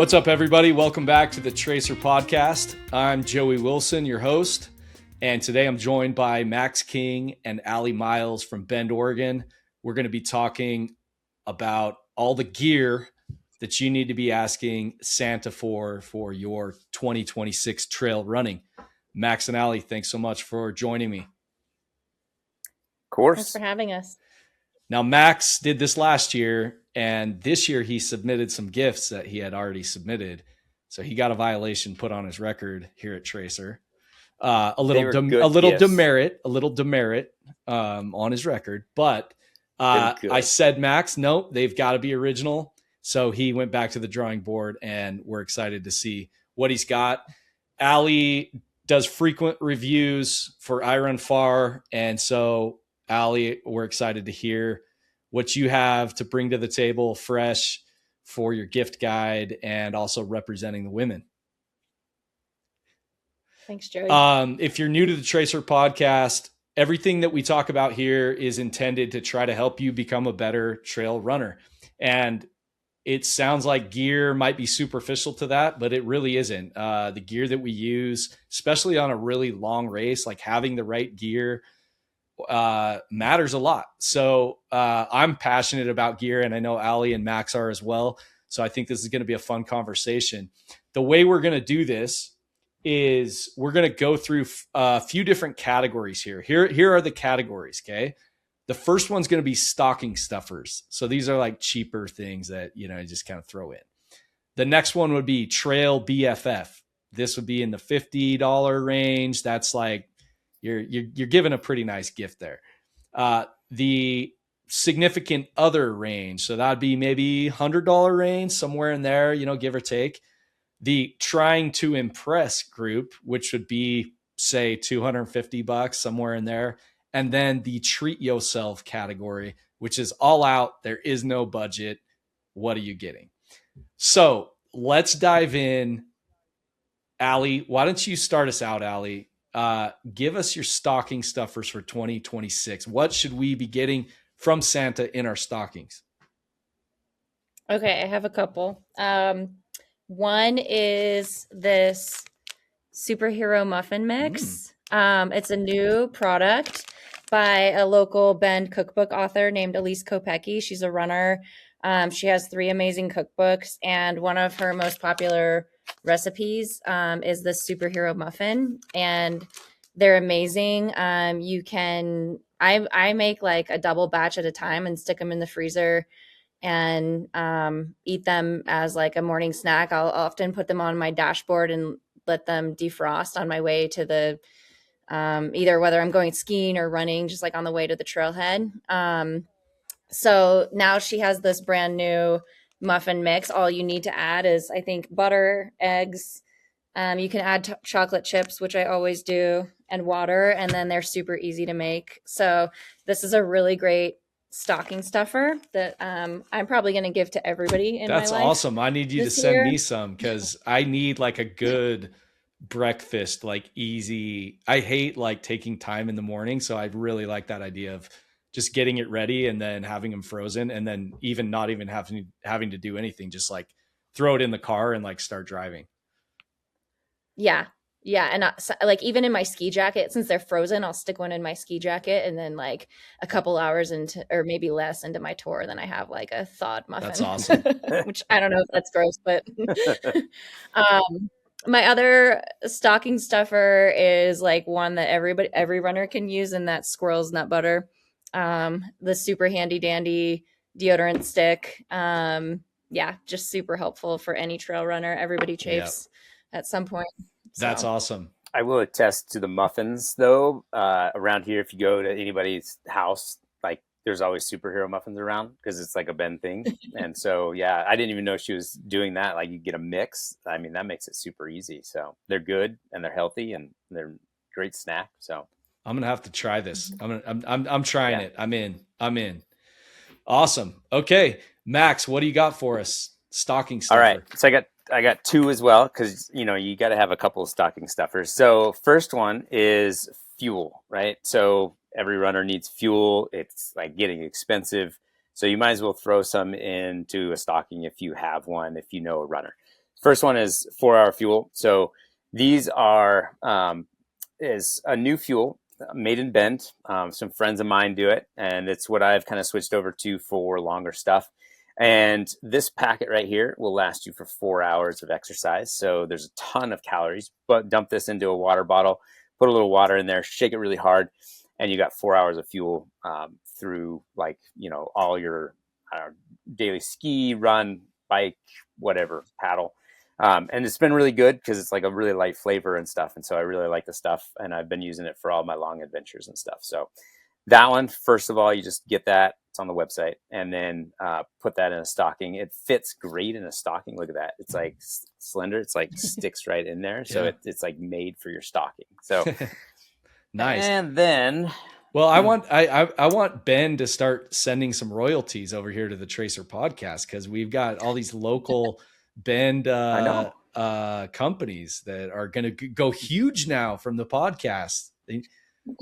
What's up, everybody? Welcome back to the Tracer Podcast. I'm Joey Wilson, your host, and today I'm joined by Max King and Alli Miles from Bend, Oregon. We're going to be talking about all the gear that you need to be asking Santa for your 2026 trail running. Max and Alli, thanks so much for joining me. Of course. Thanks for having us. Now, Max did this last year, and this year he submitted some gifts that he had already submitted. So he got a violation put on his record here at Tracer. A little demerit on his record. But I said, Max, nope, they've got to be original. So he went back to the drawing board, and we're excited to see what he's got. Alli does frequent reviews for I Run Far, and so Alli, we're excited to hear what you have to bring to the table fresh for your gift guide and also representing the women. Thanks, Joey. If you're new to the Tracer Podcast, everything that we talk about here is intended to try to help you become a better trail runner. And it sounds like gear might be superficial to that, but it really isn't. The gear that we use, especially on a really long race, like having the right gear, matters a lot. So I'm passionate about gear, and I know Alli and Max are as well. So I think this is going to be a fun conversation. The way we're going to do this is we're going to go through a few different categories here. Here are the categories. Okay. The first one's going to be stocking stuffers. So these are like cheaper things that, you just kind of throw in. The next one would be Trail BFF. This would be in the $50 range. That's like, you're giving a pretty nice gift there. The significant other range, so that'd be maybe $100 range, somewhere in there, give or take. The trying to impress group, which would be say $250, somewhere in there. And then the treat yourself category, which is all out. There is no budget. What are you getting? So let's dive in. Alli, why don't you start us out, Alli? Give us your stocking stuffers for 2026. What should we be getting from Santa in our stockings? Okay, I have a couple. One is this superhero muffin mix. It's a new product by a local Bend cookbook author named Elise Kopecki. She's a runner. She has 3 amazing cookbooks, and one of her most popular recipes is the superhero muffin, and they're amazing. I make like a double batch at a time and stick them in the freezer and eat them as like a morning snack. I'll often put them on my dashboard and let them defrost on my way to the either whether I'm going skiing or running, just like on the way to the trailhead. So now she has this brand new muffin mix. All you need to add is, I think, butter, eggs. You can add chocolate chips, which I always do, and water, and then they're super easy to make. So this is a really great stocking stuffer that I'm probably going to give to everybody in my life. That's awesome. I need you to send me some, because I need like a good breakfast, like easy. I hate like taking time in the morning. So I really like that idea of just getting it ready and then having them frozen, and then not even having to do anything, just like throw it in the car and like start driving. Yeah. And like even in my ski jacket, since they're frozen, I'll stick one in my ski jacket, and then like a couple hours into, or maybe less into my tour, then I have like a thawed muffin. That's awesome. Which I don't know if that's gross, but my other stocking stuffer is like one that every runner can use, and that's Squirrel's Nut Butter. The super handy dandy deodorant stick. Just super helpful for any trail runner. Everybody chafes at some point. That's awesome. I will attest to the muffins though. Around here, if you go to anybody's house, like there's always superhero muffins around, because it's like a Bend thing. And so, yeah, I didn't even know she was doing that. Like you get a mix. I mean, that makes it super easy. So they're good and they're healthy and they're a great snack. So I'm going to have to try this. I'm trying it. I'm in. Awesome. Okay. Max, what do you got for us? Stocking stuffer. All right. So I got 2 as well, because, you got to have a couple of stocking stuffers. So first one is fuel, right? So every runner needs fuel. It's like getting expensive. So you might as well throw some into a stocking if you have one, if you know a runner. First one is 4-hour fuel. So these are is a new fuel made in Bend. Some friends of mine do it, and it's what I've kind of switched over to for longer stuff. And this packet right here will last you for 4 hours of exercise. So there's a ton of calories, but dump this into a water bottle, put a little water in there, shake it really hard, and you got 4 hours of fuel through like, all your daily ski, run, bike, whatever, paddle. And it's been really good because it's like a really light flavor and stuff. And so I really like the stuff, and I've been using it for all my long adventures and stuff. So that one, first of all, you just get that. It's on the website, and then put that in a stocking. It fits great in a stocking. Look at that. It's like slender. It's like sticks right in there. So Yeah. it's like made for your stocking. So Nice. And then, well, I want Ben to start sending some royalties over here to the Tracer podcast, because we've got all these local Bend companies that are going to go huge now from the podcast.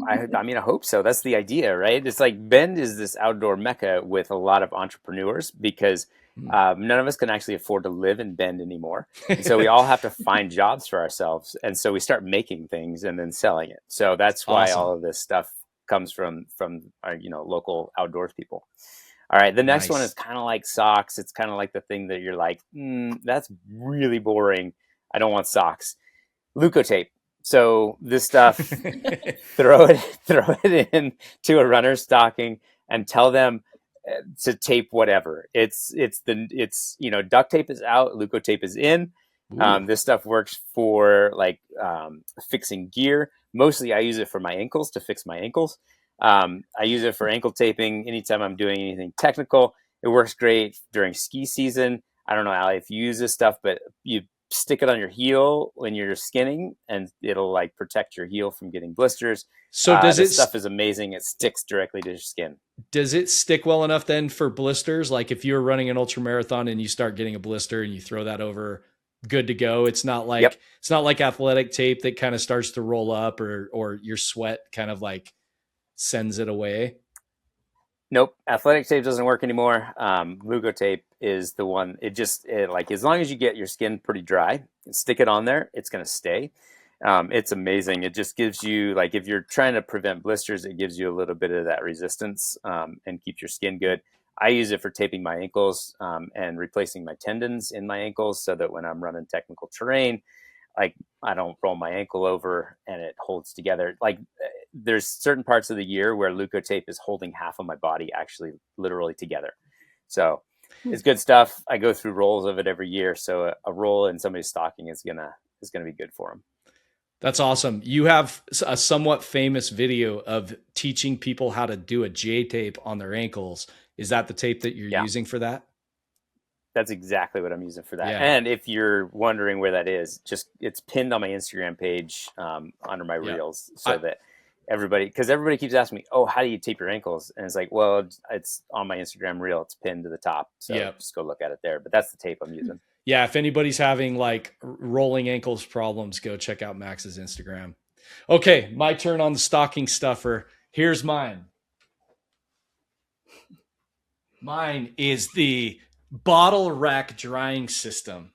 I mean, I hope so. That's the idea, right? It's like Bend is this outdoor mecca with a lot of entrepreneurs, because none of us can actually afford to live in Bend anymore. And so we all have to find jobs for ourselves. And so we start making things and then selling it. So that's why Awesome. all of this stuff comes from our, local outdoors people. All right. The next one is kind of like socks. It's kind of like the thing that you're like, that's really boring. I don't want socks. Leukotape. So this stuff, throw it in to a runner's stocking and tell them to tape whatever. It's duct tape is out, Leukotape is in. This stuff works for like fixing gear. Mostly I use it for my ankles, to fix my ankles. I use it for ankle taping anytime I'm doing anything technical. It works great during ski season. I don't know, Alli, if you use this stuff, but you stick it on your heel when you're skinning, and it'll like protect your heel from getting blisters. So this stuff is amazing. It sticks directly to your skin. Does it stick well enough then for blisters? Like if you're running an ultra marathon and you start getting a blister and you throw that over, good to go. It's not like It's not like athletic tape that kind of starts to roll up, or your sweat kind of like sends it away. Nope. Athletic tape doesn't work anymore. Leukotape is the one. Like, as long as you get your skin pretty dry and stick it on there, it's going to stay. It's amazing. It just gives you, like, if you're trying to prevent blisters, it gives you a little bit of that resistance and keeps your skin good. I use it for taping my ankles and replacing my tendons in my ankles, so that when I'm running technical terrain, like, I don't roll my ankle over and it holds together. Like, there's certain parts of the year where Leukotape is holding half of my body actually literally together. So it's good stuff. I go through rolls of it every year. So a roll in somebody's stocking is gonna be good for them. That's awesome. You have a somewhat famous video of teaching people how to do a J tape on their ankles. Is that the tape that you're using for that? That's exactly what I'm using for that. Yeah. And if you're wondering where that is, it's pinned on my Instagram page under my reels, so that because everybody keeps asking me, oh, how do you tape your ankles? And it's like, well, it's on my Instagram reel. It's pinned to the top. So just go look at it there. But that's the tape I'm using. Yeah. If anybody's having like rolling ankles problems, go check out Max's Instagram. Okay. My turn on the stocking stuffer. Here's mine. Mine is the bottle rack drying system.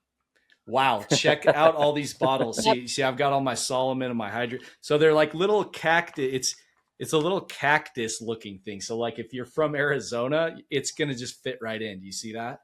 Wow. Check out all these bottles. See, I've got all my Solomon and my Hydra. So they're like little cactus. It's a little cactus looking thing. So like if you're from Arizona, it's going to just fit right in. Do you see that?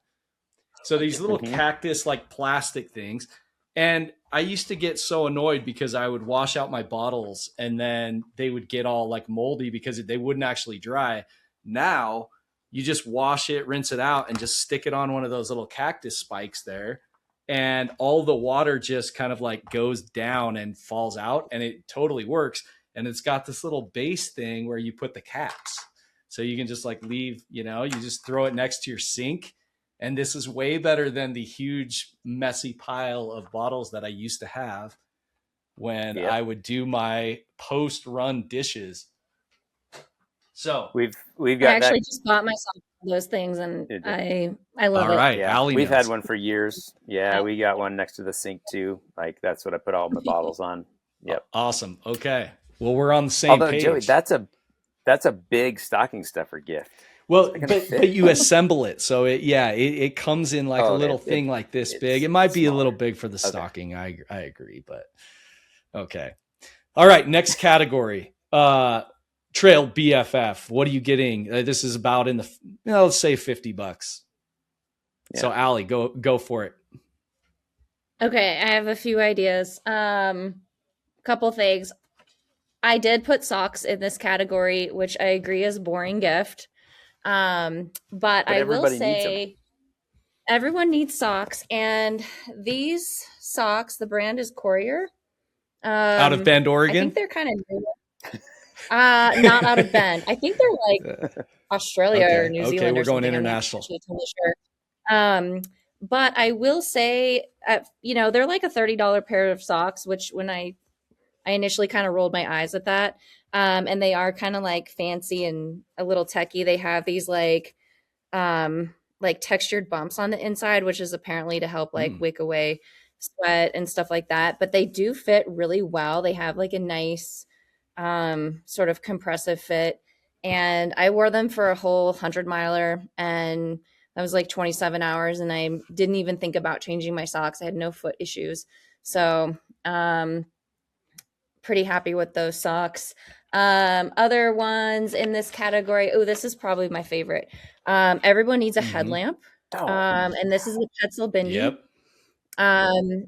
So these little cactus, like plastic things. And I used to get so annoyed because I would wash out my bottles and then they would get all like moldy because they wouldn't actually dry. Now you just wash it, rinse it out, and just stick it on one of those little cactus spikes there. And all the water just kind of like goes down and falls out, and it totally works. And it's got this little base thing where you put the caps. So you can just like leave, you just throw it next to your sink. And this is way better than the huge messy pile of bottles that I used to have when I would do my post-run dishes. So we've got. I actually just bought myself those things, and I love it. All right, yeah. Alli We've knows. had one for years. Yeah, we got one next to the sink too. Like, that's what I put all my bottles on. Yep. Awesome. Okay. Well, we're on the same page. Joey, that's a big stocking stuffer gift. Well, They're gonna but fit. you assemble it, so it comes in like a Oh, little thing like this big. it's It might be a little smaller. big for the Okay. stocking. I agree, but okay. All right, next category. Trail BFF. What are you getting? This is about in the let's say $50. Yeah. So Alli, go for it. Okay, I have a few ideas. Couple things. I did put socks in this category, which I agree is boring gift. But I will everybody needs them. say everyone needs socks, and these socks, the brand is Courier. Out of Bend, I Oregon? think they're kind of new. Not out of Bend. I think they're like Australia or New Zealand we're or going something. international. I'm not totally sure. But I will say, they're like a $30 pair of socks, which when I initially kind of rolled my eyes at that. And they are kind of like fancy and a little techy. They have these like textured bumps on the inside, which is apparently to help like wick away sweat and stuff like that. But they do fit really well. They have like a nice sort of compressive fit. And I wore them for a whole 100-miler, and that was like 27 hours. And I didn't even think about changing my socks. I had no foot issues. So, pretty happy with those socks. Other ones in this category. Oh, this is probably my favorite. Everyone needs a headlamp. And this is the Petzl Bindi. Yep.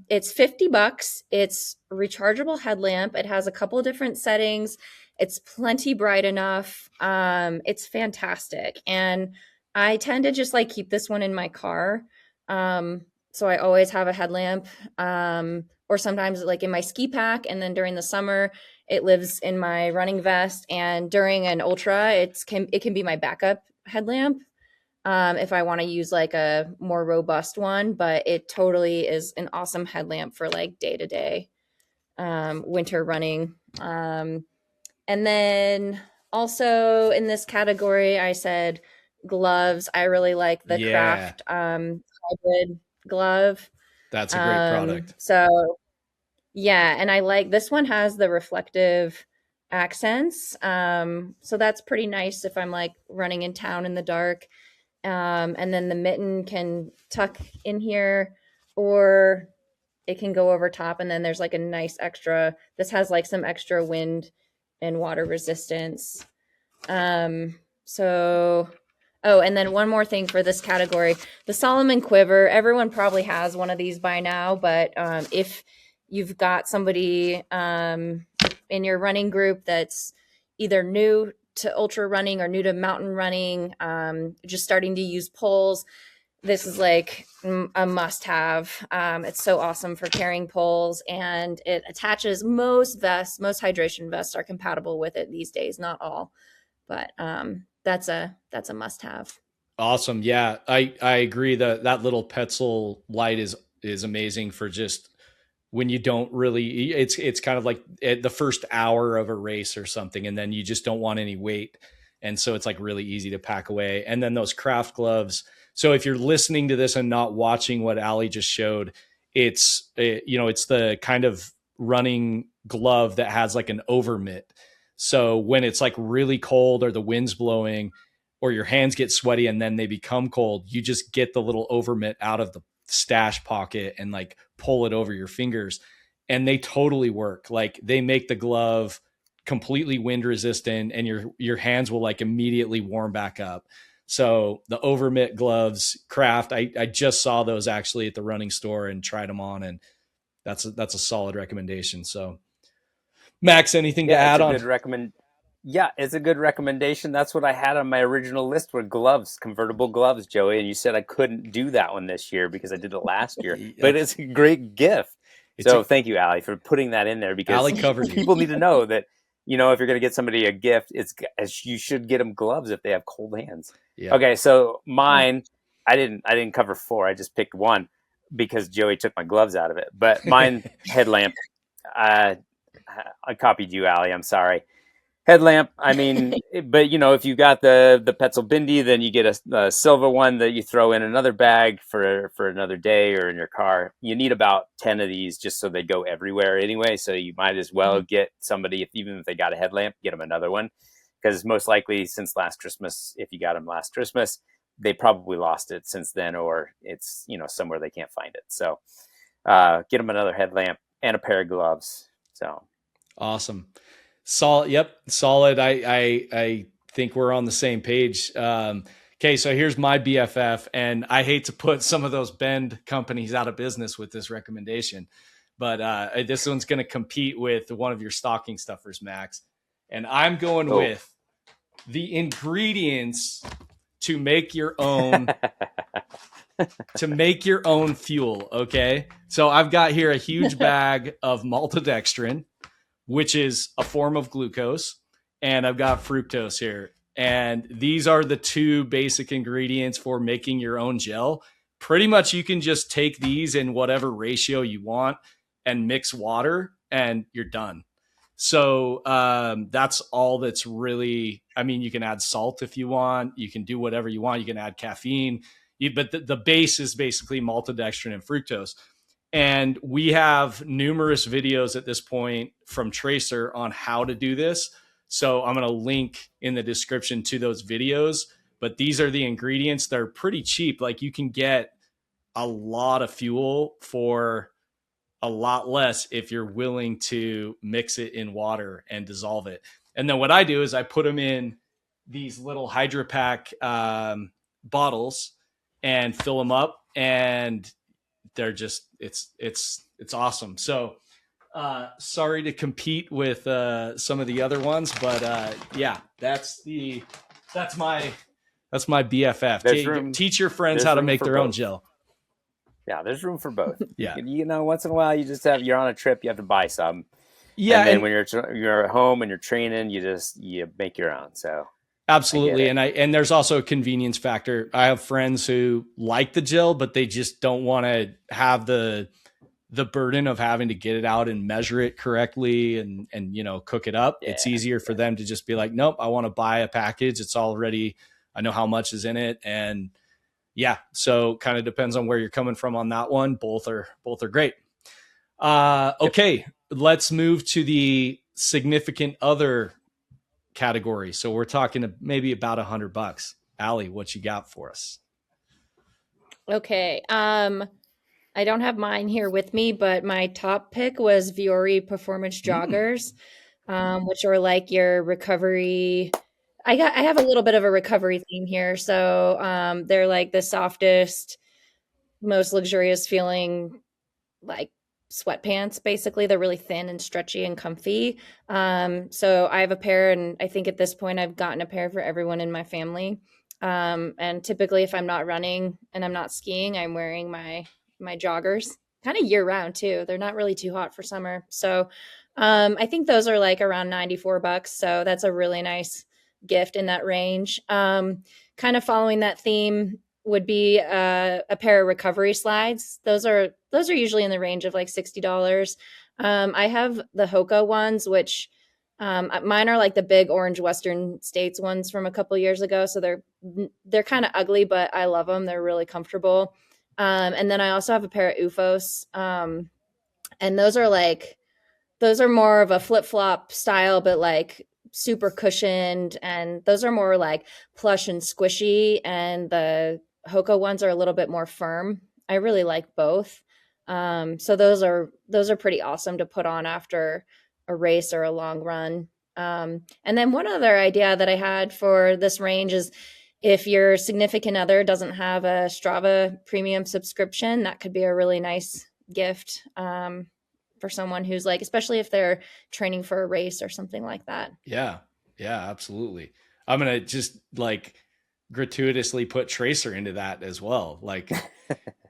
It's $50. It's a rechargeable headlamp. It has a couple of different settings. It's plenty bright enough. It's fantastic. And I tend to just like keep this one in my car. So I always have a headlamp. Or sometimes like in my ski pack. And then during the summer, it lives in my running vest. And during an ultra, it can be my backup headlamp. If I want to use like a more robust one, but it totally is an awesome headlamp for like day-to-day winter running. And then also in this category, I said gloves. I really like the Craft hybrid glove. That's a great product. So yeah, and I like this one has the reflective accents. So that's pretty nice if I'm like running in town in the dark. And then the mitten can tuck in here, or it can go over top. And then there's like a nice extra, this has like some extra wind and water resistance. And then one more thing for this category, the Solomon quiver. Everyone probably has one of these by now, but if you've got somebody in your running group that's either new to ultra running or new to mountain running, just starting to use poles, this is like a must have. It's so awesome for carrying poles, and it attaches. Most hydration vests are compatible with it these days, not all, but that's a must have. Awesome. Yeah, I agree that little Petzl light is amazing for just when you don't really, it's kind of like the first hour of a race or something, and then you just don't want any weight. And so it's like really easy to pack away. And then those Craft gloves. So if you're listening to this and not watching what Alli just showed, it's the kind of running glove that has like an over mitt. So when it's like really cold or the wind's blowing or your hands get sweaty and then they become cold, you just get the little over mitt out of the stash pocket and like pull it over your fingers, and they totally work. Like they make the glove completely wind resistant, and your hands will like immediately warm back up. So the over mitt gloves, Craft, I just saw those actually at the running store and tried them on, and that's a solid recommendation. So Max, anything to add on? It's a good recommendation. That's what I had on my original list were gloves, convertible gloves, Joey. And you said I couldn't do that one this year because I did it last year. But it's a great gift. So thank you, Alli, for putting that in there, because Alli covered people need to know that, if you're going to get somebody a gift, you should get them gloves if they have cold hands. Yeah. Okay, so mine, I didn't cover 4. I just picked 1 because Joey took my gloves out of it. But mine, headlamp. I copied you, Alli. I'm sorry. Headlamp. I mean, but if you got the Petzl Bindi, then you get a silver one that you throw in another bag for another day or in your car. You need about 10 of these just so they go everywhere anyway. So you might as well get somebody, even if they got a headlamp, get them another one because most likely since last Christmas, if you got them last Christmas, they probably lost it since then, or it's, somewhere they can't find it. So get them another headlamp and a pair of gloves. So awesome. Solid. Yep. Solid. I think we're on the same page. Okay. So here's my BFF, and I hate to put some of those bend companies out of business with this recommendation, but this one's going to compete with one of your stocking stuffers, Max. And I'm going with the ingredients to make your own fuel. Okay. So I've got here a huge bag of maltodextrin, which is a form of glucose, and I've got fructose here. And these are the two basic ingredients for making your own gel. Pretty much you can just take these in whatever ratio you want and mix water, and you're done. So that's all that's really, I mean, you can add salt if you want. You can do whatever you want. You can add caffeine. But the base is basically maltodextrin and fructose. And we have numerous videos at this point from Tracer on how to do this. So I'm going to link in the description to those videos. But these are the ingredients. They're pretty cheap. Like you can get a lot of fuel for a lot less if you're willing to mix it in water and dissolve it. And then what I do is I put them in these little Hydra Pack bottles and fill them up, and they're just it's awesome. So sorry to compete with some of the other ones, but yeah, that's my BFF. Teach your friends how to make their own gel. Yeah, there's room for both. Yeah, once in a while you're on a trip, you have to buy some. Yeah, and then when you're at home and you're training, you make your own. So absolutely, and there's also a convenience factor. I have friends who like the gel, but they just don't want to have the burden of having to get it out and measure it correctly and cook it up. It's easier for them to just be like, nope, I want to buy a package. It's already, I know how much is in it, and yeah, so kind of depends on where you're coming from on that one. Both are great. Okay, let's move to the significant other category. So we're talking maybe about $100. Alli, what you got for us? Okay. I don't have mine here with me, but my top pick was Vuori Performance Joggers, which are like your recovery. I have a little bit of a recovery theme here. So they're like the softest, most luxurious feeling, like sweatpants. Basically, they're really thin and stretchy and comfy. So I have a pair, and I think at this point I've gotten a pair for everyone in my family. And typically, if I'm not running and I'm not skiing, I'm wearing my joggers kind of year round too. They're not really too hot for summer. So I think those are like around $94. So that's a really nice gift in that range. Kind of following that theme would be a pair of recovery slides. Those are usually in the range of like $60. I have the Hoka ones, which mine are like the big orange Western States ones from a couple years ago. So they're kind of ugly, but I love them. They're really comfortable. And then I also have a pair of UFOs. And those are more of a flip-flop style, but like super cushioned. And those are more like plush and squishy. And the Hoka ones are a little bit more firm. I really like both. So those are pretty awesome to put on after a race or a long run. And then one other idea that I had for this range is if your significant other doesn't have a Strava premium subscription, that could be a really nice gift for someone who's like, especially if they're training for a race or something like that. Yeah, absolutely. I'm going to just like gratuitously put Tracer into that as well. Like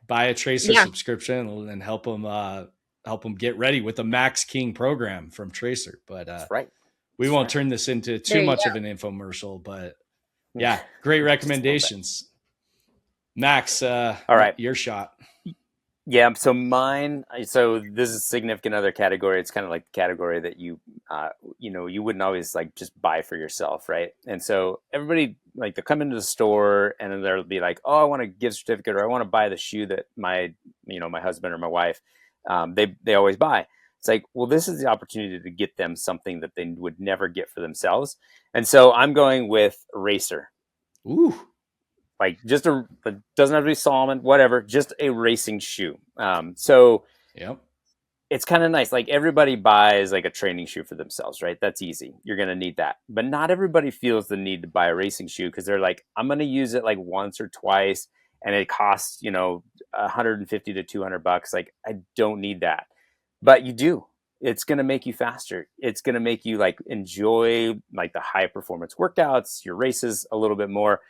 buy a Tracer subscription and help them get ready with the Max King program from Tracer. But that's right. We won't turn this into too much of an infomercial, but yeah, great recommendations. Max, all right, your shot. Yeah, so this is a significant other category. It's kind of like the category that you wouldn't always like just buy for yourself, right? And so everybody, like, they'll come into the store and then they'll be like, oh, I want a gift certificate, or I want to buy the shoe that my husband or my wife, they always buy. It's like, well, this is the opportunity to get them something that they would never get for themselves. And so I'm going with Racer. Ooh. Like just it doesn't have to be Salomon, whatever, just a racing shoe. So Yep. it's kind of nice. Like everybody buys like a training shoe for themselves, right? That's easy. You're going to need that. But not everybody feels the need to buy a racing shoe because they're like, I'm going to use it like once or twice and it costs, you know, 150 to $200. Like I don't need that. But you do. It's going to make you faster. It's going to make you like enjoy like the high performance workouts, your races a little bit more.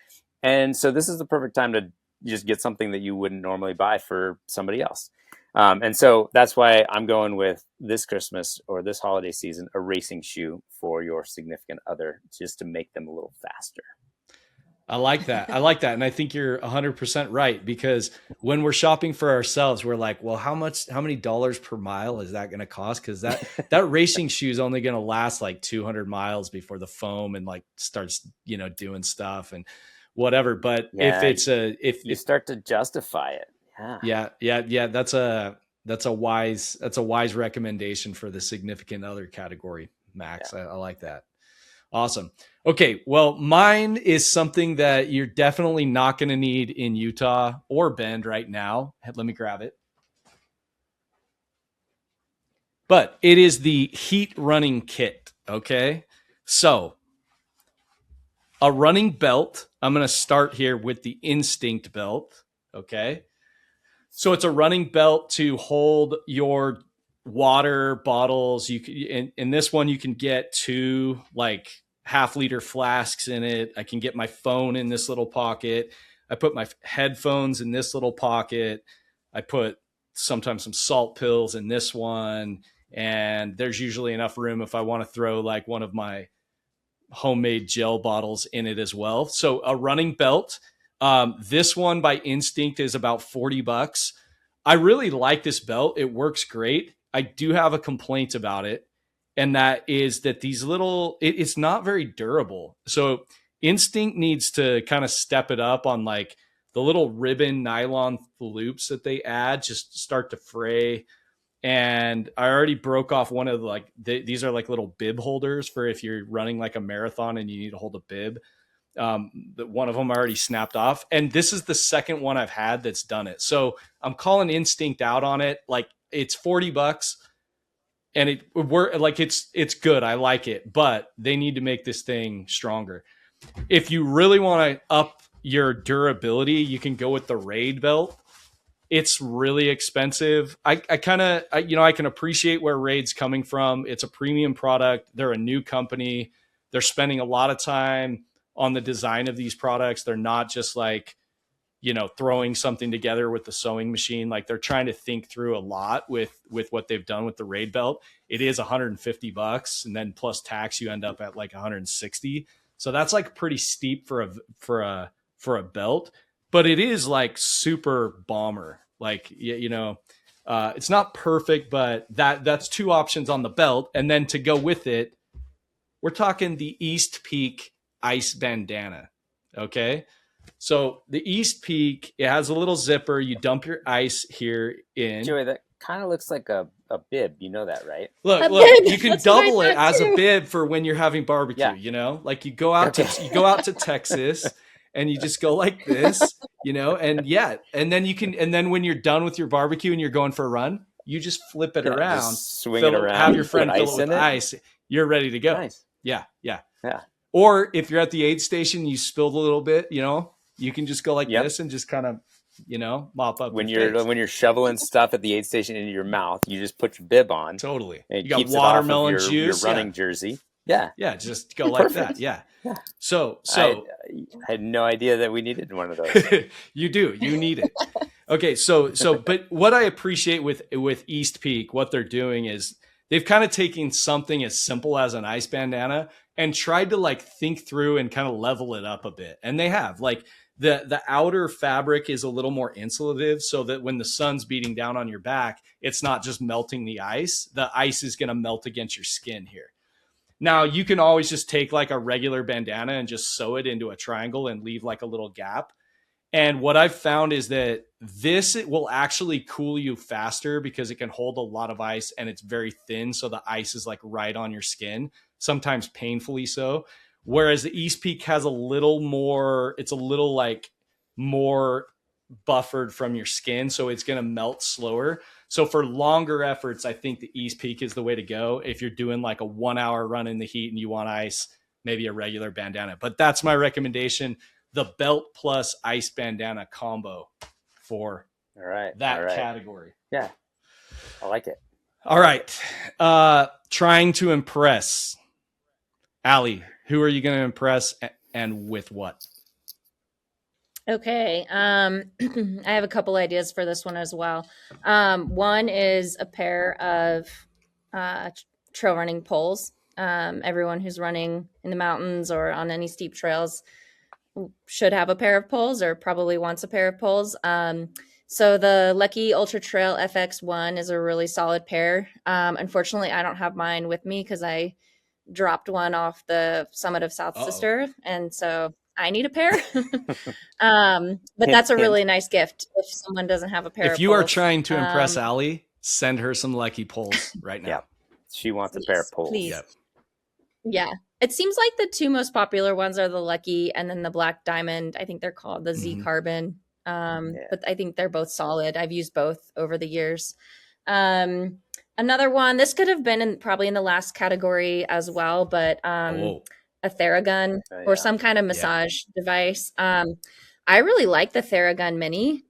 And so this is the perfect time to just get something that you wouldn't normally buy for somebody else. And so that's why I'm going with this Christmas or this holiday season, a racing shoe for your significant other, just to make them a little faster. I like that. I like that. And I think you're 100% right, because when we're shopping for ourselves, we're like, well, how many dollars per mile is that going to cost? Because that racing shoe is only going to last like 200 miles before the foam and like starts, you know, doing stuff and whatever. But Yeah, if you start to justify it. Yeah. That's a wise recommendation for the significant other category, Max. Yeah. I like that. Awesome. Okay. Well, mine is something that you're definitely not going to need in Utah or Bend right now. Let me grab it. But it is the heat running kit. Okay. So a running belt. I'm going to start here with the Instinct belt. Okay. So it's a running belt to hold your water bottles. You can, in this one, you can get 2 like half-liter flasks in it. I can get my phone in this little pocket. I put my headphones in this little pocket. I put sometimes some salt pills in this one. And there's usually enough room if I want to throw like one of my homemade gel bottles in it as well. So a running belt. This one by Instinct is about $40. I really like this belt. It works great. I do have a complaint about it. And that is that these it's not very durable. So Instinct needs to kind of step it up on like the little ribbon nylon loops that they add just start to fray. And I already broke off one of these are like little bib holders for if you're running like a marathon and you need to hold a bib. One of them already snapped off, and this is the second one I've had that's done it. So I'm calling Instinct out on it. Like it's $40 and it's good. I like it, but they need to make this thing stronger. If you really want to up your durability, you can go with the Raid belt. It's really expensive. I can appreciate where Raid's coming from. It's a premium product. They're a new company. They're spending a lot of time on the design of these products. They're not just like, you know, throwing something together with the sewing machine. Like they're trying to think through a lot with what they've done with the Raid belt. It is $150, and then plus tax, you end up at like 160. So that's like pretty steep for a belt, but it is like super bomber. Like, you know, it's not perfect, but that's 2 options on the belt. And then to go with it, we're talking the East Peak ice bandana. Okay. So the East Peak, it has a little zipper. You dump your ice here in. Joey, that kind of looks like a bib. You know that, right? Look, you can double it as a bib for when you're having barbecue, you know, like you go out to Texas and you just go like this, you know, and then when you're done with your barbecue and you're going for a run, you just flip it around, swing it around, have your friend fill it with ice. You're ready to go. Nice. Yeah. Or if you're at the aid station, you spilled a little bit, you know, you can just go like this and just kind of, you know, mop up. When you're shoveling stuff at the aid station into your mouth, you just put your bib on. Totally. And you got watermelon juice. Your running jersey. Yeah. Yeah. Just go like that. Yeah. So I had no idea that we needed one of those. You do. You need it. Okay. So, but what I appreciate with East Peak, what they're doing is they've kind of taken something as simple as an ice bandana and tried to like think through and kind of level it up a bit. And they have like the outer fabric is a little more insulative so that when the sun's beating down on your back, it's not just melting the ice. The ice is going to melt against your skin here. Now you can always just take like a regular bandana and just sew it into a triangle and leave like a little gap. And what I've found is that it will actually cool you faster because it can hold a lot of ice and it's very thin. So the ice is like right on your skin, sometimes painfully so. Whereas the East Peak has a little more, it's a little like more buffered from your skin. So it's going to melt slower. So for longer efforts, I think the East Peak is the way to go. If you're doing like a 1 hour run in the heat and you want ice, maybe a regular bandana. But that's my recommendation, the belt plus ice bandana combo for that category. Yeah, I like it. All right. Trying to impress. Alli, who are you going to impress and with what? Okay. I have a couple ideas for this one as well. One is a pair of trail running poles. Everyone who's running in the mountains or on any steep trails should have a pair of poles or probably wants a pair of poles. So the Lucky Ultra Trail FX1 is a really solid pair. Unfortunately, I don't have mine with me because I dropped one off the summit of South Sister, and so I need a pair. But that's a really nice gift if someone doesn't have a pair of poles. If you are trying to impress Alli, send her some Lucky poles right now. Yeah. She wants a pair of poles. Please. Yep. Yeah. It seems like the two most popular ones are the Lucky and then the Black Diamond. I think they're called the Z Carbon. But I think they're both solid. I've used both over the years. Another one, this could have been probably in the last category as well, but a Theragun or some kind of massage device. I really like the Theragun Mini.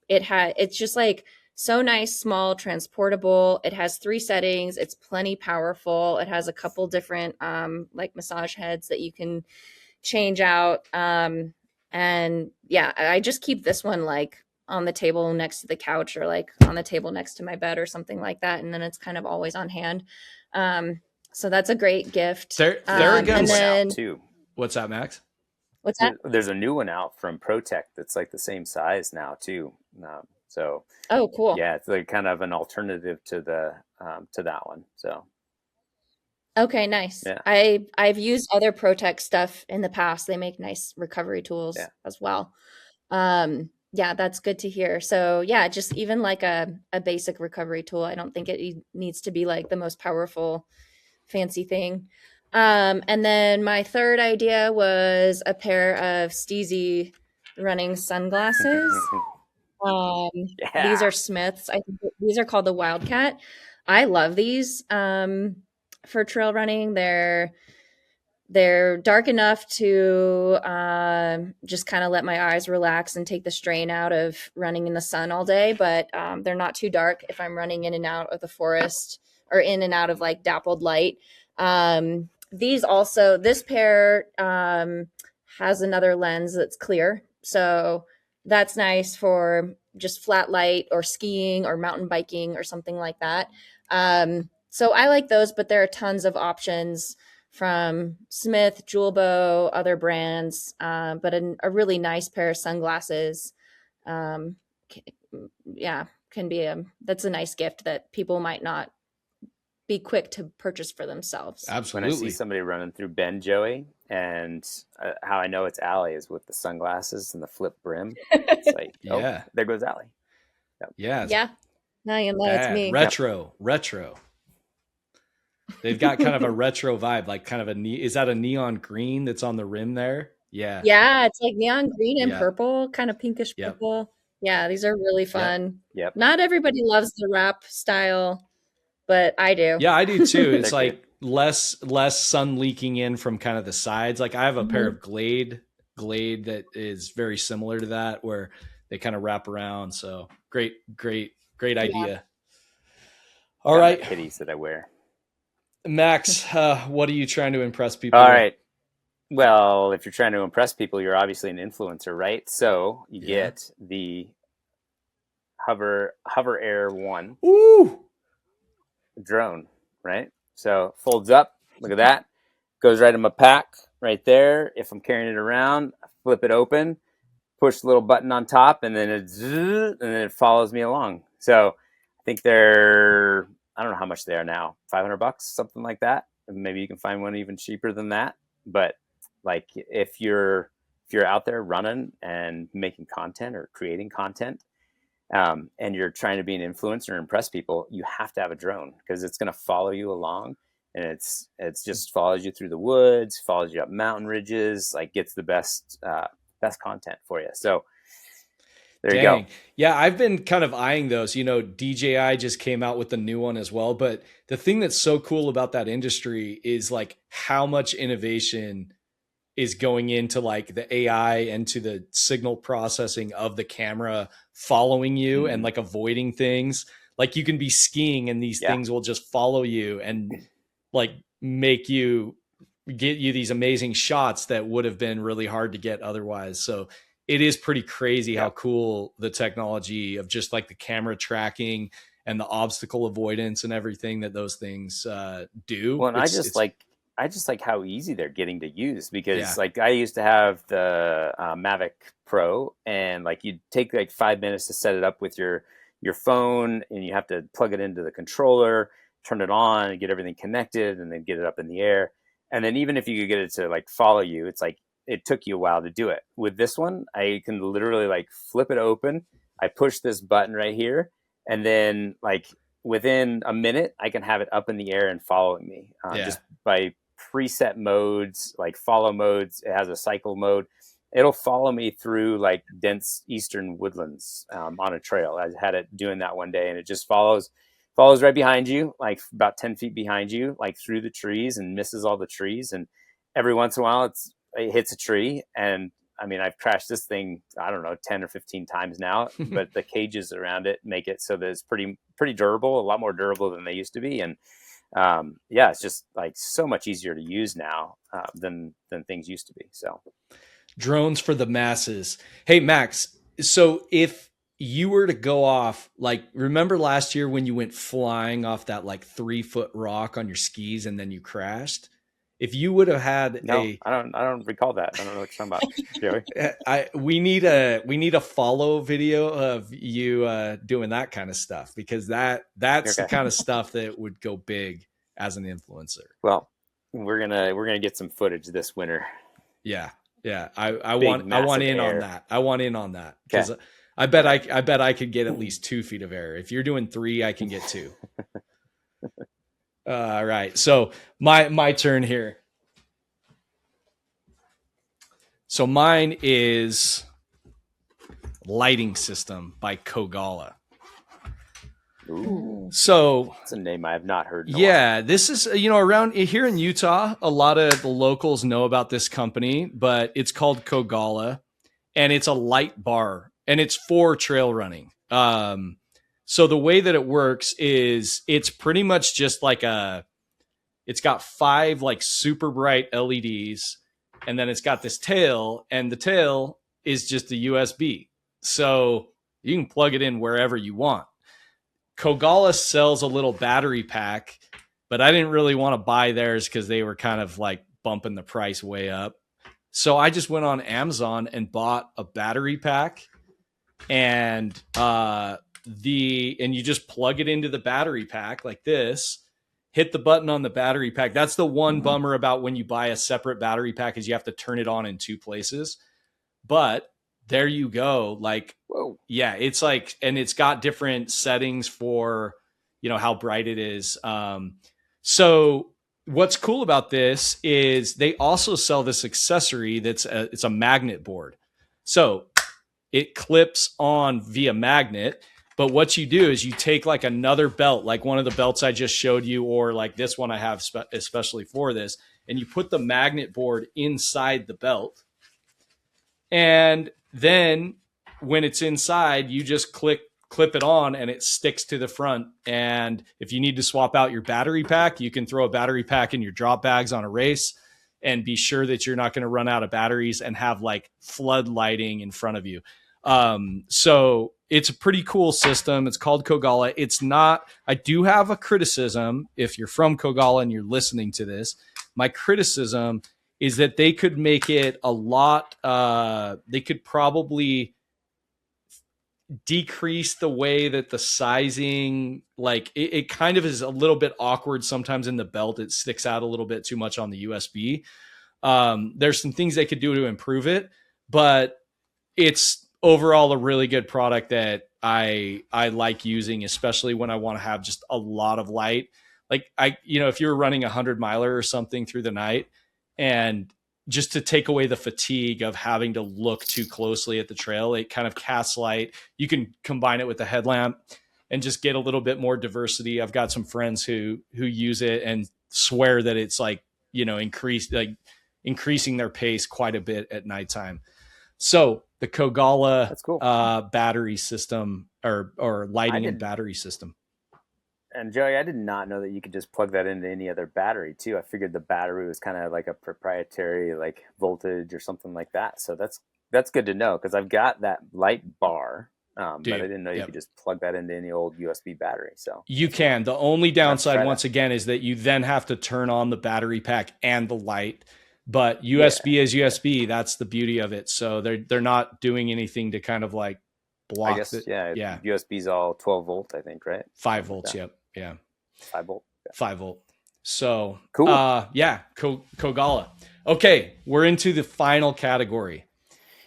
It's just like so nice, small, transportable. It has 3 settings. It's plenty powerful. It has a couple different like massage heads that you can change out. And yeah, I just keep this one like on the table next to the couch or like on the table next to my bed or something like that. And then it's kind of always on hand. So that's a great gift. Theragun's out too. What's that, Max? What's that? There's a new one out from ProTech that's like the same size now too. So oh, cool. Yeah, it's like kind of an alternative to the to that one. So okay, nice. Yeah. I've used other ProTech stuff in the past. They make nice recovery tools as well. Yeah, that's good to hear. So yeah, just even like a basic recovery tool. I don't think it needs to be like the most powerful, fancy thing. And then my third idea was a pair of Steezy running sunglasses. These are Smiths. I think these are called the Wildcat. I love these for trail running. They're dark enough to just kind of let my eyes relax and take the strain out of running in the sun all day, but they're not too dark if I'm running in and out of the forest or in and out of like dappled light. This pair has another lens that's clear. So that's nice for just flat light or skiing or mountain biking or something like that. So I like those, but there are tons of options from Smith, Julbo, other brands, but a really nice pair of sunglasses. Can be that's a nice gift that people might not be quick to purchase for themselves. Absolutely. When I see somebody running through Bend, Joey, and how I know it's Alli is with the sunglasses and the flip brim. It's like, there goes Alli. Yep. Yeah. Yeah. Now you know it's me. Retro. They've got kind of a retro vibe, like kind of is that a neon green that's on the rim there? Yeah. Yeah, it's like neon green and purple, kind of pinkish purple. Yeah, these are really fun. Yep. Not everybody loves the wrap style, but I do. Yeah, I do too. It's like less sun leaking in from kind of the sides. Like I have a pair of Glade that is very similar to that, where they kind of wrap around. So great idea. Yeah. All right. Kitties that I wear. Max, what are you trying to impress people with? All right. Well, if you're trying to impress people, you're obviously an influencer, right? So you get the Hover Air 1 drone, right? So folds up. Look at that. Goes right in my pack right there. If I'm carrying it around, I flip it open, push the little button on top, and then it follows me along. So I think I don't know how much they are now, $500, something like that. Maybe you can find one even cheaper than that. But like if you're if you're out there running and making content or creating content, and you're trying to be an influencer and impress people, you have to have a drone, because it's going to follow you along, and it's just follows you through the woods, follows you up mountain ridges, like gets the best content for you. So there you go. Yeah, I've been kind of eyeing those. DJI just came out with the new one as well. But the thing that's so cool about that industry is like how much innovation is going into like the AI and to the signal processing of the camera following you and like avoiding things. Like you can be skiing and these things will just follow you and like make you get you these amazing shots that would have been really hard to get otherwise. So it is pretty crazy how cool the technology of just like the camera tracking and the obstacle avoidance and everything that those things do. Well, and I just like how easy they're getting to use, because like I used to have the Mavic Pro, and like you'd take like 5 minutes to set it up with your phone, and you have to plug it into the controller, turn it on, and get everything connected, and then get it up in the air. And then even if you could get it to like follow you, it's like it took you a while to do it. With this one, I can literally like flip it open. I push this button right here, and then like within a minute, I can have it up in the air and following me just by preset modes, like follow modes. It has a cycle mode. It'll follow me through like dense eastern woodlands on a trail. I had it doing that one day, and it just follows right behind you, like about 10 feet behind you, like through the trees, and misses all the trees. And every once in a while it hits a tree. And I mean, I've crashed this thing, I don't know, 10 or 15 times now, but the cages around it make it so that it's pretty durable, a lot more durable than they used to be. And it's just like so much easier to use now than things used to be. So drones for the masses. Hey, Max, so if you were to go off, like, remember last year when you went flying off that like 3-foot rock on your skis and then you crashed? If you would have had I don't recall that. I don't know what you're talking about, Joey. We need a follow video of you doing that kind of stuff, because that's the kind of stuff that would go big as an influencer. Well, we're gonna get some footage this winter. Yeah. I want in on that. I want in on that, because I bet I could get at least 2 feet of air. If you're doing 3, I can get 2. All right. So my turn here. So mine is Lighting System by Kogalla. Ooh. So it's a name I have not heard. This is, around here in Utah, a lot of the locals know about this company, but it's called Kogalla, and it's a light bar, and it's for trail running. So the way that it works is it's pretty much just like it's got 5 like super bright LEDs, and then it's got this tail, and the tail is just a USB. So you can plug it in wherever you want. Kogalla sells a little battery pack, but I didn't really want to buy theirs because they were kind of like bumping the price way up. So I just went on Amazon and bought a battery pack, and you just plug it into the battery pack like this, hit the button on the battery pack. That's the one bummer about when you buy a separate battery pack, is you have to turn it on in 2 places. But there you go. Like, whoa. Yeah, it's like, and it's got different settings for, how bright it is. So what's cool about this is they also sell this accessory it's a magnet board. So it clips on via magnet, but what you do is you take like another belt, like one of the belts I just showed you, or like this one I have especially for this, and you put the magnet board inside the belt. And then when it's inside, you just clip it on and it sticks to the front. And if you need to swap out your battery pack, you can throw a battery pack in your drop bags on a race and be sure that you're not going to run out of batteries and have like flood lighting in front of you. So it's a pretty cool system. It's called Kogalla. I do have a criticism. If you're from Kogalla and you're listening to this, my criticism is that they could make it a lot. They could probably decrease the way that the sizing, like it kind of is a little bit awkward sometimes in the belt. It sticks out a little bit too much on the USB. There's some things they could do to improve it, but it's overall a really good product that I like using, especially when I want to have just a lot of light. Like if you're running 100 miler or something through the night, and just to take away the fatigue of having to look too closely at the trail, it kind of casts light. You can combine it with a headlamp and just get a little bit more diversity. I've got some friends who use it and swear that it's like, increasing their pace quite a bit at nighttime. So the Kogalla That's cool. Battery system or lighting and battery system. And Joey, I did not know that you could just plug that into any other battery too. I figured the battery was kind of like a proprietary like voltage or something like that. So that's good to know, because I've got that light bar, but I didn't know you could just plug that into any old USB battery. So you can. The only downside, once again, is that you then have to turn on the battery pack and the light. But USB is USB. That's the beauty of it. So they're not doing anything to kind of like block. I guess, USB's all 12 volt, I think, right? 5 volts. Yep. Yeah. 5 volt. Yeah. 5 volt. So cool. Kogalla. Okay, we're into the final category,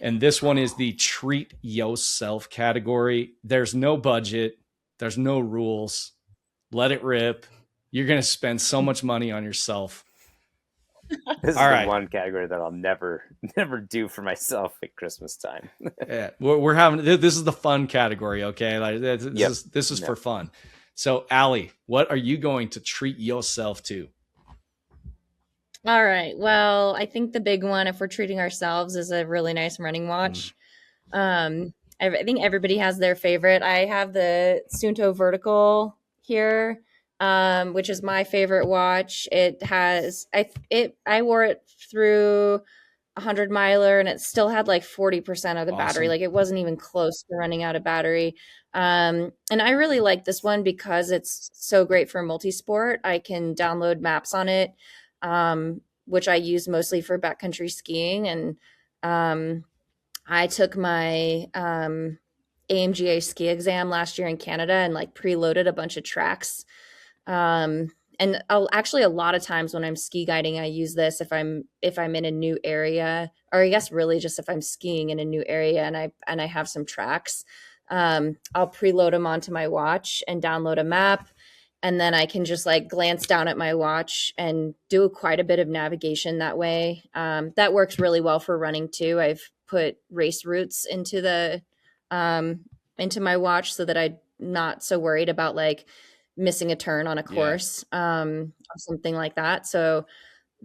and this one is the treat yourself category. There's no budget. There's no rules. Let it rip. You're gonna spend so much money on yourself. This is the one category that I'll never do for myself at Christmas time. Yeah, we're having this is the fun category. Okay, like this is for fun. So, Alli, what are you going to treat yourself to? All right. Well, I think the big one, if we're treating ourselves, is a really nice running watch. I think everybody has their favorite. I have the Suunto Vertical here, which is my favorite watch. It has I wore it through 100-miler, and it still had like 40% of the battery. Like it wasn't even close to running out of battery. And I really like this one because it's so great for multi-sport. I can download maps on it, which I use mostly for backcountry skiing. And I took my AMGA ski exam last year in Canada and like preloaded a bunch of tracks. And actually a lot of times when I'm ski guiding, I use this if I'm in a new area, or I guess really just if I'm skiing in a new area and I have some tracks. I'll preload them onto my watch and download a map. And then I can just like glance down at my watch and do quite a bit of navigation that way. That works really well for running too. I've put race routes into my watch so that I'm not so worried about like missing a turn on a course, or something like that. So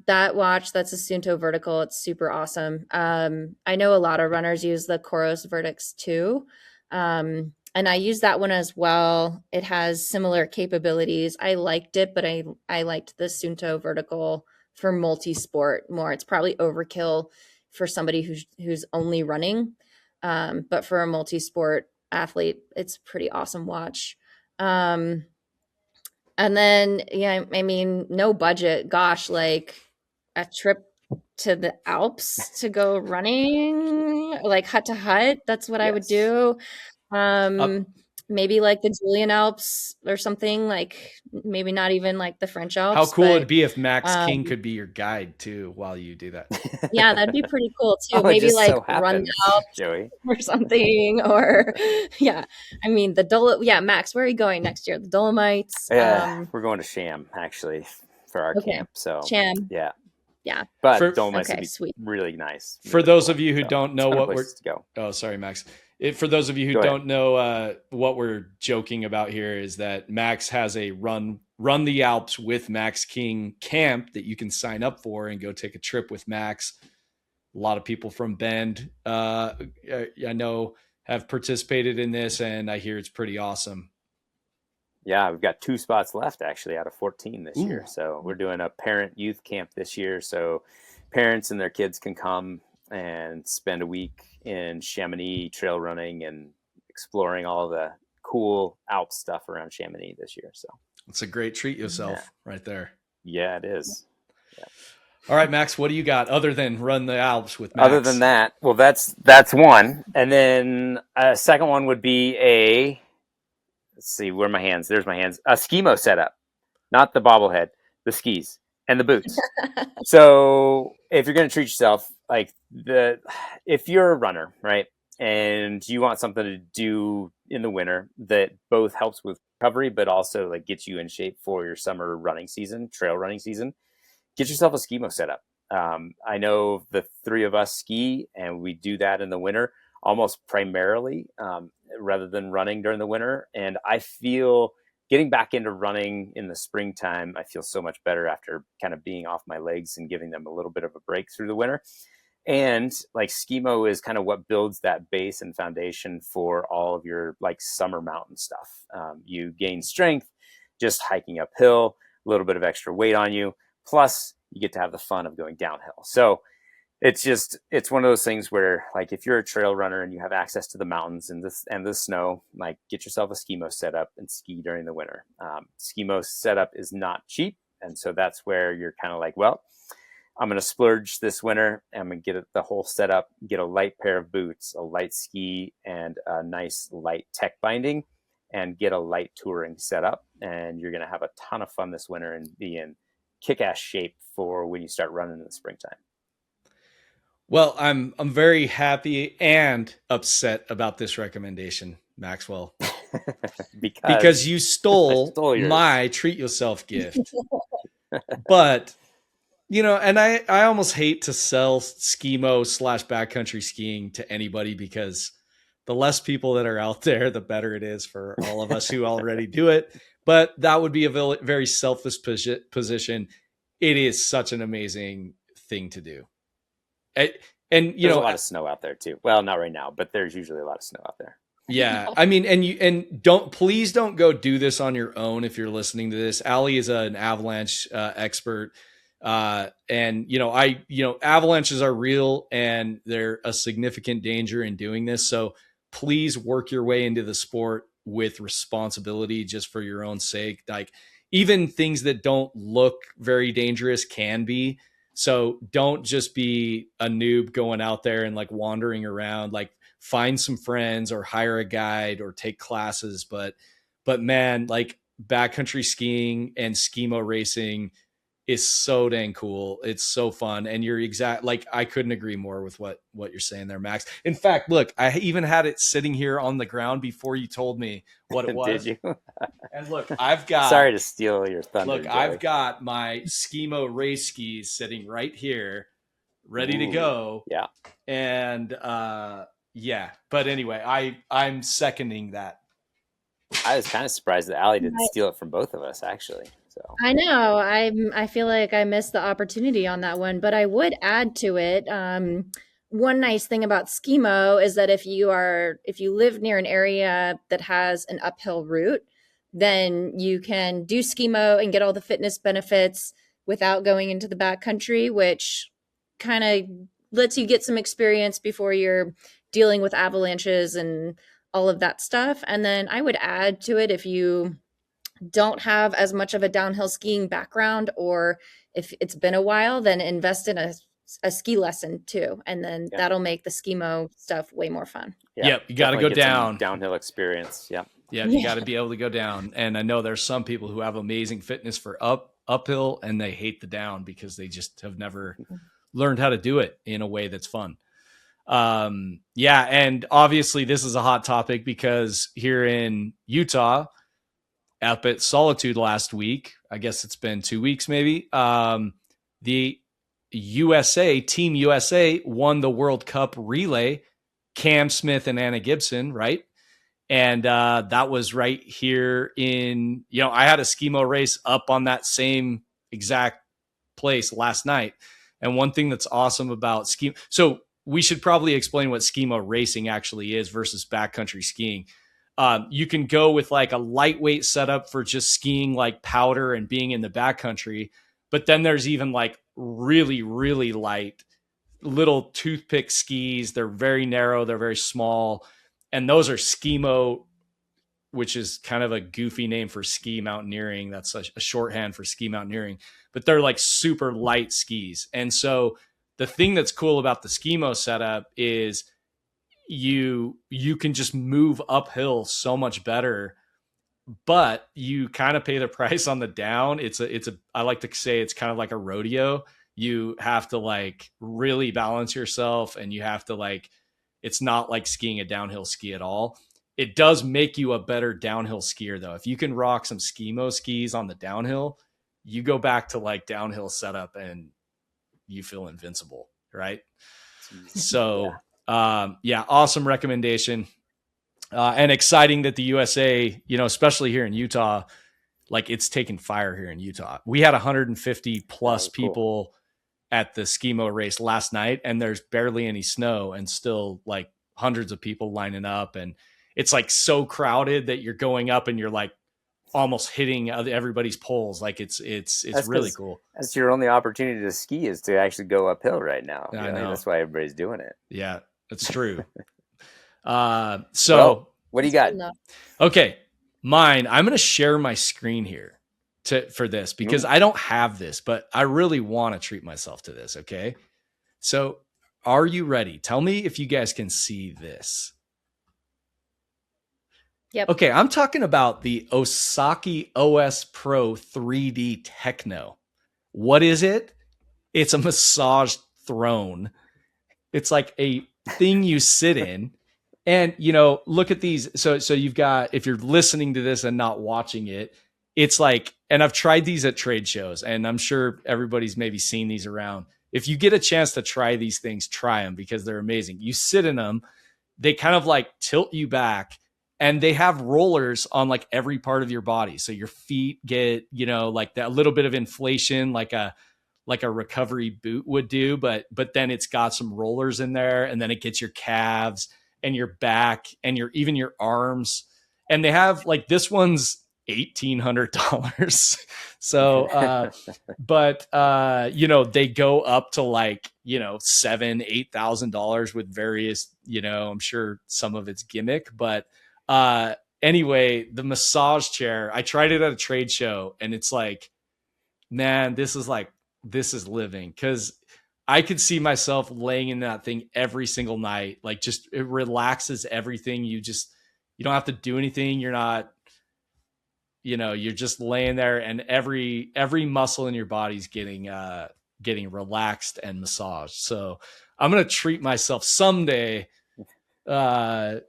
that watch, that's a Suunto Vertical. It's super awesome. I know a lot of runners use the Coros Vertix too. And I use that one as well. It has similar capabilities. I liked it, but I liked the Suunto Vertical for multi-sport more. It's probably overkill for somebody who's only running. But for a multi-sport athlete, it's a pretty awesome watch. And then, I mean, no budget. Gosh, like a trip to the Alps to go running, like hut to hut. That's what I would do. Maybe like the Julian Alps or something, like maybe not even like the French Alps. How cool would it be if Max King could be your guide too while you do that? Yeah, that'd be pretty cool too. Maybe like run the Alps, Joey, or something. Or I mean Max, where are you going next year? The Dolomites. Yeah, we're going to Sham actually for our camp. So Sham. Yeah. Yeah. But Dolomites would be sweet. Really nice. For those of you who don't know what we're go. Oh, sorry, Max. For those of you who don't know what we're joking about here is that Max has a run the Alps with Max King camp that you can sign up for and go take a trip with Max. A lot of people from Bend, I know, have participated in this, and I hear it's pretty awesome. Yeah, we've got 2 spots left actually out of 14 this year. So we're doing a parent youth camp this year. So parents and their kids can come and spend a week in Chamonix trail running and exploring all the cool Alps stuff around Chamonix this year. So it's a great treat yourself right there. Yeah, it is. Yeah. All right, Max, what do you got other than run the Alps with Max? Other than that, well, that's one. And then a second one would be let's see, where are my hands? There's my hands. A skimo setup, not the bobblehead, the skis and the boots. So if you're going to treat yourself, like if you're a runner, right, and you want something to do in the winter that both helps with recovery, but also like gets you in shape for your summer running season, trail running season, get yourself a skimo setup. I know the three of us ski, and we do that in the winter almost primarily, rather than running during the winter. And I feel getting back into running in the springtime, I feel so much better after kind of being off my legs and giving them a little bit of a break through the winter. And like skimo is kind of what builds that base and foundation for all of your like summer mountain stuff. You gain strength just hiking uphill, a little bit of extra weight on you. Plus, you get to have the fun of going downhill. So it's one of those things where, like, if you're a trail runner and you have access to the mountains and the snow, like, get yourself a skimo setup and ski during the winter. Skimo setup is not cheap, and so that's where you're kind of like, well, I'm going to splurge this winter. I'm going to get the whole setup, get a light pair of boots, a light ski, and a nice light tech binding, and get a light touring setup. And you're going to have a ton of fun this winter and be in kick-ass shape for when you start running in the springtime. Well, I'm very happy and upset about this recommendation, Maxwell, because you stole my treat yourself gift. But you know, and I almost hate to sell skimo / backcountry skiing to anybody, because the less people that are out there, the better it is for all of us who already do it. But that would be a very selfish position. It is such an amazing thing to do. And you there's know, a lot of snow out there too. Well, not right now, but there's usually a lot of snow out there. Yeah. I mean, please don't go do this on your own. If you're listening to this, Alli is an avalanche expert. And avalanches are real and they're a significant danger in doing this. So please work your way into the sport with responsibility, just for your own sake. Like, even things that don't look very dangerous can be. So don't just be a noob going out there and like wandering around. Like, find some friends or hire a guide or take classes. But man, like, backcountry skiing and skimo racing is so dang cool. It's so fun. And you're like, I couldn't agree more with what you're saying there, Max. In fact, look, I even had it sitting here on the ground before you told me what it was. Did you? And look, I've got, sorry to steal your thunder. Look, Joey. I've got my skimo race skis sitting right here, ready to go. Yeah. And yeah, but anyway, I'm seconding that. I was kind of surprised that Alli didn't steal it from both of us, actually. So I know I feel like I missed the opportunity on that one, but I would add to it. One nice thing about skimo is that if you live near an area that has an uphill route, then you can do skimo and get all the fitness benefits without going into the backcountry, which kind of lets you get some experience before you're dealing with avalanches and all of that stuff. And then I would add to it, if you don't have as much of a downhill skiing background, or if it's been a while, then invest in a ski lesson too. And then that'll make the skimo stuff way more fun. Yep. You got to go down. Downhill experience. Yep. Yeah. You got to be able to go down. And I know there's some people who have amazing fitness for uphill, and they hate the down because they just have never learned how to do it in a way that's fun. Yeah. And obviously this is a hot topic because here in Utah, up at Solitude last week, I guess it's been 2 weeks maybe, the Team USA won the World Cup relay, Cam Smith and Anna Gibson, right? And that was right here in, I had a skimo race up on that same exact place last night. And one thing that's awesome about skimo, so we should probably explain what skimo racing actually is versus backcountry skiing. You can go with like a lightweight setup for just skiing like powder and being in the backcountry. But then there's even like really, really light little toothpick skis. They're very narrow. They're very small. And those are skimo, which is kind of a goofy name for ski mountaineering. That's a shorthand for ski mountaineering. But they're like super light skis. And so the thing that's cool about the skimo setup is you can just move uphill so much better, but you kind of pay the price on the down. I like to say it's kind of like a rodeo. You have to like really balance yourself, and you have to like, it's not like skiing a downhill ski at all. It does make you a better downhill skier though. If you can rock some skimo skis on the downhill, you go back to like downhill setup and you feel invincible, right? So yeah, awesome recommendation. And exciting that the USA, you know, especially here in Utah, like it's taking fire here in Utah. We had 150 plus people at the skimo race last night, and there's barely any snow, and still like hundreds of people lining up, and it's like so crowded that you're going up and you're like almost hitting everybody's poles. Like it's really cool. That's your only opportunity to ski, is to actually go uphill right now. I know. That's why everybody's doing it. Yeah, it's true. So well, what do you got? Okay, mine. I'm going to share my screen here for this because I don't have this, but I really want to treat myself to this. Okay. So are you ready? Tell me if you guys can see this. Yep. Okay. I'm talking about the Osaki OS Pro 3D Techno. What is it? It's a massage throne. It's like a thing you sit in. And, you know, look at these. So you've got, if you're listening to this and not watching it, it's like, and I've tried these at trade shows, and I'm sure everybody's maybe seen these around. If you get a chance to try these things, try them because they're amazing. You sit in them, they kind of like tilt you back, and they have rollers on like every part of your body. So your feet get, you know, like that little bit of inflation, like a recovery boot would do, but then it's got some rollers in there, and then it gets your calves and your back and even your arms. And they have like, this one's $1,800. So, but you know, they go up to like, you know, $7,000-8,000 with various, you know, I'm sure some of it's gimmick, but anyway, the massage chair, I tried it at a trade show, and it's like, man, this is living. 'Cause I could see myself laying in that thing every single night. Like, just, it relaxes everything. You don't have to do anything. You're not, you know, you're just laying there, and every muscle in your body's getting relaxed and massaged. So I'm going to treat myself someday to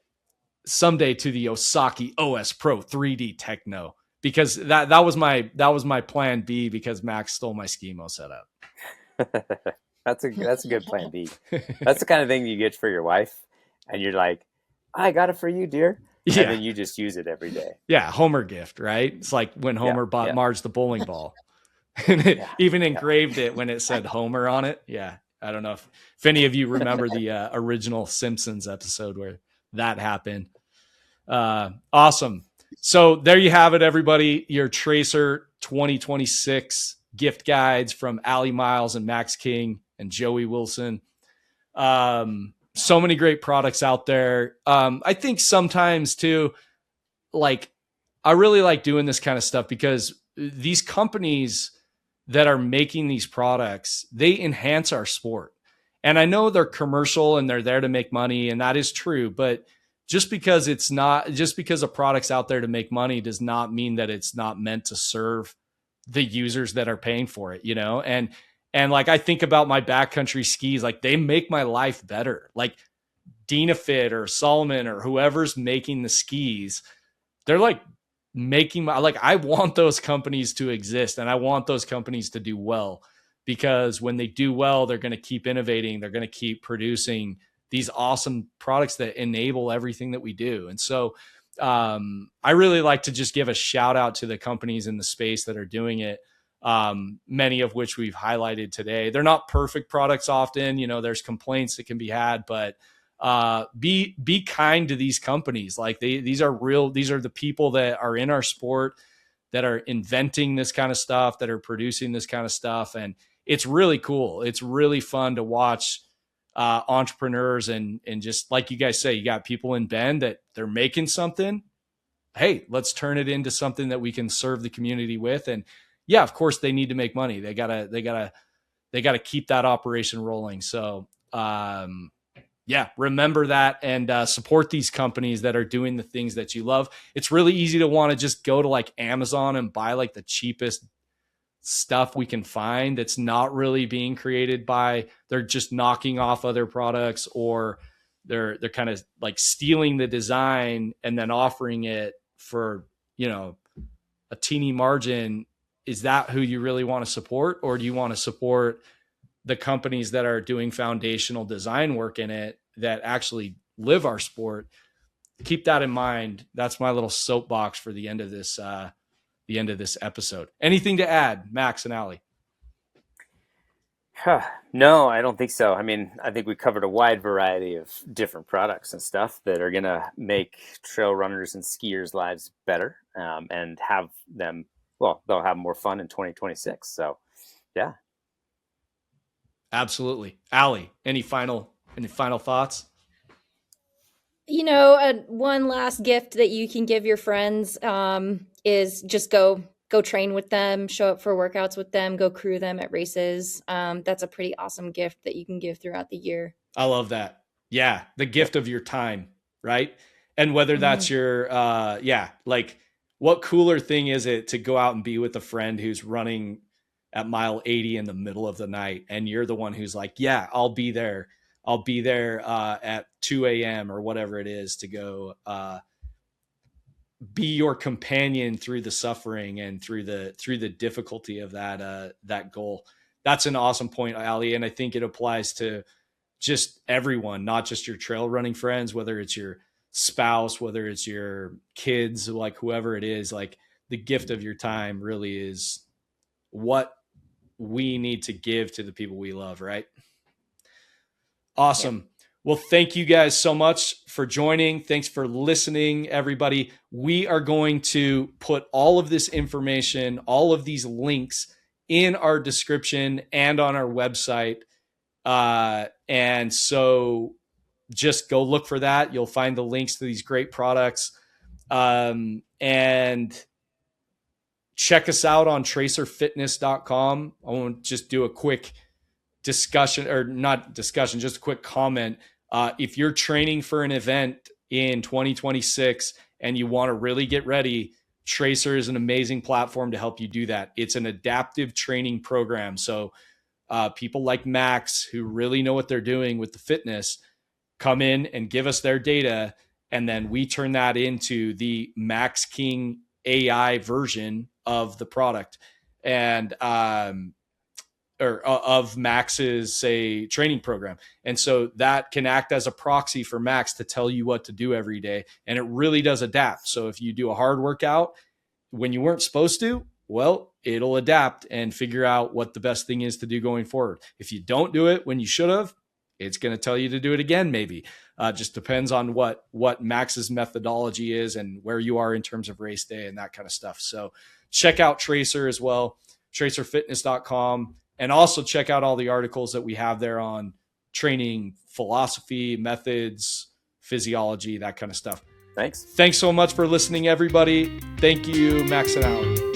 the Osaki OS Pro 3D Techno, because that was my plan B, because Max stole my skimo setup. That's a good plan B. That's the kind of thing you get for your wife, and you're like, I got it for you, dear. Yeah. And then you just use it every day. Yeah, Homer gift, right? It's like when Homer bought Marge the bowling ball. And it even engraved it when it said Homer on it. Yeah, I don't know if any of you remember the original Simpsons episode where that happened. Awesome. So there you have it, everybody. Your Tracer 2026 gift guides from Alli Miles and Max King and Joey Wilson. So many great products out there. I think sometimes too, like, I really like doing this kind of stuff because these companies that are making these products, they enhance our sport. And I know they're commercial and they're there to make money, and that is true, but just because a product's out there to make money does not mean that it's not meant to serve the users that are paying for it, you know? And like, I think about my backcountry skis, like, they make my life better. Like Dynafit or Solomon or whoever's making the skis, they're like making I want those companies to exist, and I want those companies to do well, because when they do well, they're going to keep innovating. They're going to keep producing these awesome products that enable everything that we do. And so I really like to just give a shout out to the companies in the space that are doing it. Many of which we've highlighted today. They're not perfect products often, you know, there's complaints that can be had, but be kind to these companies. Like, these are the people that are in our sport, that are inventing this kind of stuff, that are producing this kind of stuff. And it's really cool. It's really fun to watch entrepreneurs and just like you guys say, you got people in Bend that they're making something. Hey, let's turn it into something that we can serve the community with. And yeah, of course they need to make money. They gotta keep that operation rolling. So yeah, remember that, and support these companies that are doing the things that you love. It's really easy to want to just go to like Amazon and buy like the cheapest stuff we can find that's not really being created by, they're just knocking off other products, or they're kind of like stealing the design and then offering it for, you know, a teeny margin, is that who you really want to support? Or do you want to support the companies that are doing foundational design work in it that actually live our sport? Keep that in mind. That's my little soapbox for the end of this episode. Anything to add, Max and Alli? No, I don't think so. I mean, I think we covered a wide variety of different products and stuff that are going to make trail runners and skiers' lives better, and have them, well, they'll have more fun in 2026. So, yeah. Absolutely. Alli, any final thoughts? You know, one last gift that you can give your friends is just go train with them, show up for workouts with them, go crew them at races. That's a pretty awesome gift that you can give throughout the year. I love that. Yeah, the gift of your time, right? And whether that's your like, what cooler thing is it to go out and be with a friend who's running at mile 80 in the middle of the night, and you're the one who's like, yeah, I'll be there at 2 a.m. or whatever it is, to go be your companion through the suffering and through the difficulty of that goal. That's an awesome point, Alli. And I think it applies to just everyone, not just your trail running friends, whether it's your spouse, whether it's your kids, like whoever it is. Like, the gift of your time really is what we need to give to the people we love, right? Awesome. Yeah. Well, thank you guys so much for joining. Thanks for listening, everybody. We are going to put all of this information, all of these links in our description and on our website. And so just go look for that. You'll find the links to these great products. And check us out on tracerfitness.com. I want to just do a quick discussion, or not discussion, just a quick comment. If you're training for an event in 2026 and you want to really get ready, Tracer is an amazing platform to help you do that. It's an adaptive training program. So people like Max, who really know what they're doing with the fitness, come in and give us their data, and then we turn that into the Max King AI version of the product, and of Max's, say, training program. And so that can act as a proxy for Max to tell you what to do every day. And it really does adapt. So if you do a hard workout when you weren't supposed to, well, it'll adapt and figure out what the best thing is to do going forward. If you don't do it when you should have, it's going to tell you to do it again, maybe. Just depends on what Max's methodology is and where you are in terms of race day and that kind of stuff. So check out Tracer as well, tracerfitness.com. And also check out all the articles that we have there on training philosophy, methods, physiology, that kind of stuff. Thanks. Thanks so much for listening, everybody. Thank you, Max and Alli.